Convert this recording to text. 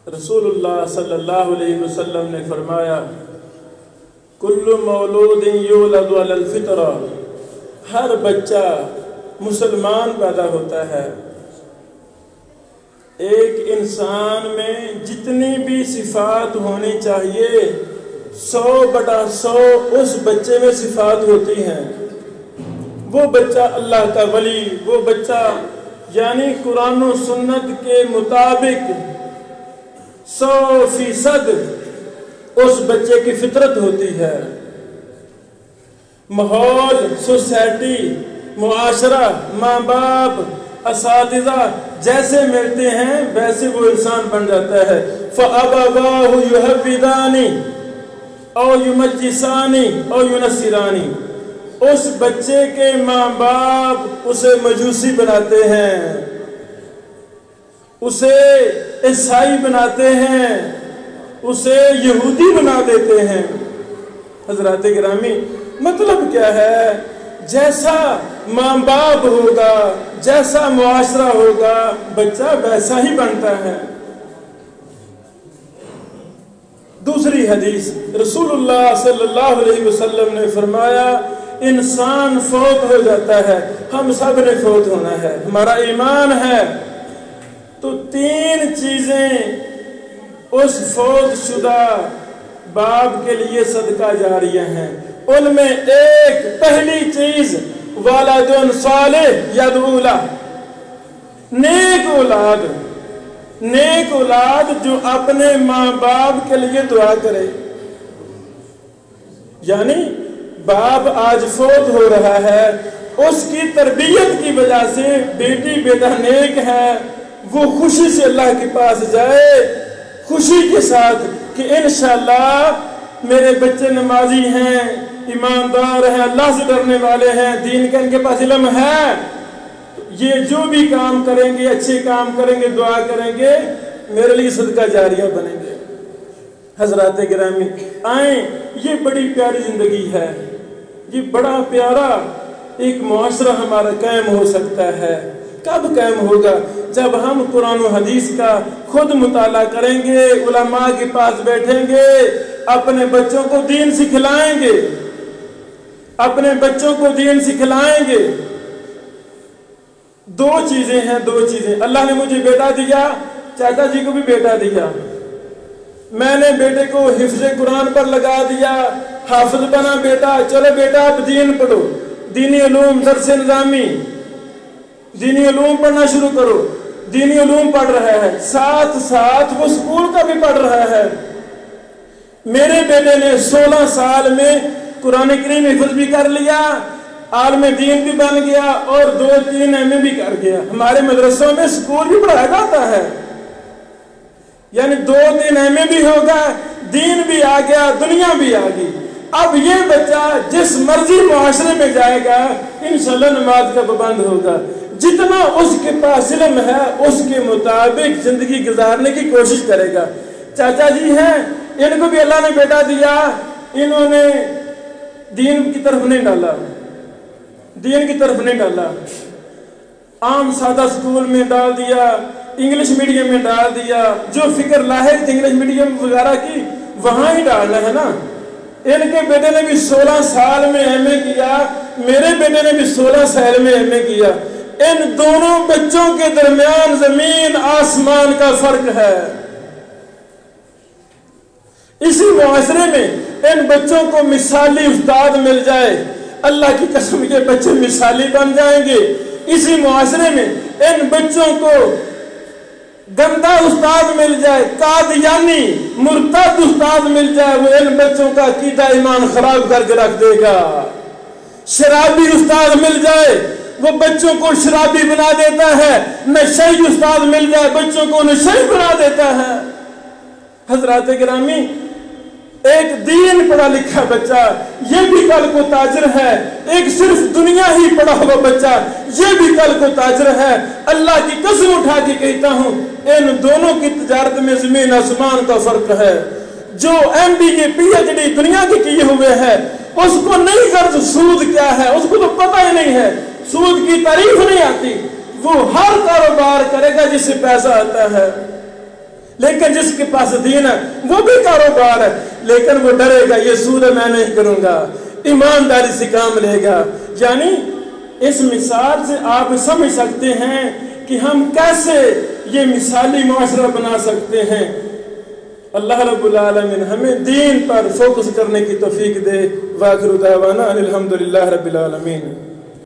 رسول اللہ صلی اللہ علیہ وسلم نے فرمایا کل مولود یولد علی الفطرہ، ہر بچہ مسلمان پیدا ہوتا ہے۔ ایک انسان میں جتنی بھی صفات ہونی چاہیے 100/100 اس بچے میں صفات ہوتی ہیں۔ وہ بچہ اللہ کا ولی، وہ بچہ یعنی قرآن و سنت کے مطابق 100% اس بچے کی فطرت ہوتی ہے۔ ماحول، سوسائٹی، معاشرہ، ماں باپ، اساتذہ جیسے ملتے ہیں ویسے وہ انسان بن جاتا ہے۔ فَأَبَوَاهُ يُهَوِّدَانِ أَوْ يُمَجِّسَانِ أَوْ يُنَصِّرَانِ، اس بچے کے ماں باپ اسے مجوسی بناتے ہیں، اسے عیسائی بناتے ہیں، اسے یہودی بنا دیتے ہیں۔ حضرات گرامی، مطلب کیا ہے؟ جیسا ماں باپ ہوگا، جیسا معاشرہ ہوگا، بچہ ویسا ہی بنتا ہے۔ دوسری حدیث، رسول اللہ صلی اللہ علیہ وسلم نے فرمایا انسان فوت ہو جاتا ہے، ہم سب نے فوت ہونا ہے، ہمارا ایمان ہے، تو 3 چیزیں اس فوت شدہ باپ کے لیے صدقہ جاریہ ہیں۔ ان میں ایک پہلی چیز والد صالح یدعو لہ، نیک اولاد، نیک اولاد جو اپنے ماں باپ کے لیے دعا کرے۔ یعنی باپ آج فوت ہو رہا ہے، اس کی تربیت کی وجہ سے بیٹی بیٹا نیک ہے، وہ خوشی سے اللہ کے پاس جائے، خوشی کے ساتھ کہ انشاءاللہ میرے بچے نمازی ہیں، ایماندار ہیں، اللہ سے ڈرنے والے ہیں، دین کا ان کے پاس علم ہے، یہ جو بھی کام کریں گے، اچھے کام کریں گے، دعا کریں گے، میرے لیے صدقہ جاریہ بنیں گے۔ حضرات گرامی، آئیں، یہ بڑی پیاری زندگی ہے، یہ بڑا پیارا ایک معاشرہ ہمارا قائم ہو سکتا ہے۔ کب قائم ہوگا؟ جب ہم قرآن و حدیث کا خود مطالعہ کریں گے، علماء کے پاس بیٹھیں گے، اپنے بچوں کو دین سکھلائیں گے، اپنے بچوں کو دین سکھلائیں گے۔ 2 چیزیں ہیں، 2 چیزیں۔ اللہ نے مجھے بیٹا دیا، چاچا جی کو بھی بیٹا دیا، میں نے بیٹے کو حفظ قرآن پر لگا دیا، حافظ بنا بیٹا، چلو بیٹا آپ دین پڑھو، دینی علوم، درس نظامی، دینی علوم پڑھنا شروع کرو، دینی علوم پڑھ رہا ہے، ساتھ ساتھ وہ اسکول کا بھی پڑھ رہا ہے۔ میرے بیٹے نے 16 سال میں قرآن کریم حفظ بھی کر لیا، عالم دین بھی بن گیا، اور 2-3 ایم اے بھی کر گیا۔ ہمارے مدرسوں میں اسکول بھی پڑھایا جاتا ہے، یعنی 2-3 ایم اے بھی ہوگا، دین بھی آ گیا، دنیا بھی آ گئی۔ اب یہ بچہ جس مرضی معاشرے میں جائے گا انشاءاللہ نماز کا پابند ہوگا، جتنا اس کے پاس علم ہے اس کے مطابق زندگی گزارنے کی کوشش کرے گا۔ چاچا جی ہیں، ان کو بھی اللہ نے بیٹا دیا، انہوں نے دین کی طرف نہیں ڈالا، دین کی طرف نہیں ڈالا، عام سادہ سکول میں ڈال دیا، انگلش میڈیم میں ڈال دیا، جو فکر لاحق انگلش میڈیم وغیرہ کی وہاں ہی ڈالنا ہے نا۔ ان کے بیٹے نے بھی 16 سال میں ایم اے کیا، میرے بیٹے نے بھی 16 سال میں ایم اے کیا۔ ان دونوں بچوں کے درمیان زمین آسمان کا فرق ہے۔ اسی معاشرے میں ان بچوں کو مثالی استاد مل جائے، اللہ کی قسم یہ بچے مثالی بن جائیں گے۔ اسی معاشرے میں ان بچوں کو گندا استاد مل جائے، قادیانی مرتد استاد مل جائے، وہ ان بچوں کا عقیدہ ایمان خراب کر کے رکھ دے گا۔ شرابی استاد مل جائے، وہ بچوں کو شرابی بنا دیتا ہے، نشئی استاد مل جائے، بچوں کو نشئی بنا دیتا ہے۔ حضرات گرامی، ایک دین پڑھا لکھا بچہ یہ بھی کل کو تاجر ہے، ایک صرف دنیا ہی پڑھا ہوا بچہ یہ بھی کل کو تاجر ہے۔ اللہ کی قسم اٹھا کے کہتا ہوں ان دونوں کی تجارت میں زمین آسمان کا فرق ہے۔ جو MBA PhD دنیا کے کیے ہوئے ہے اس کو نہیں غرض سود کیا ہے، اس کو تو پتہ ہی نہیں ہے، سود کی تعریف نہیں آتی، وہ ہر کاروبار کرے گا جس سے پیسہ آتا ہے۔ لیکن جس کے پاس دین ہے وہ بھی کاروبار ہے، لیکن وہ ڈرے گا یہ سود میں نہیں کروں گا، ایمانداری سے کام لے گا۔ یعنی اس مثال سے آپ سمجھ سکتے ہیں کہ ہم کیسے یہ مثالی معاشرہ بنا سکتے ہیں۔ اللہ رب العالمین ہمیں دین پر فوکس کرنے کی توفیق دے۔ وآخر دعوانا الحمدللہ رب العالمین۔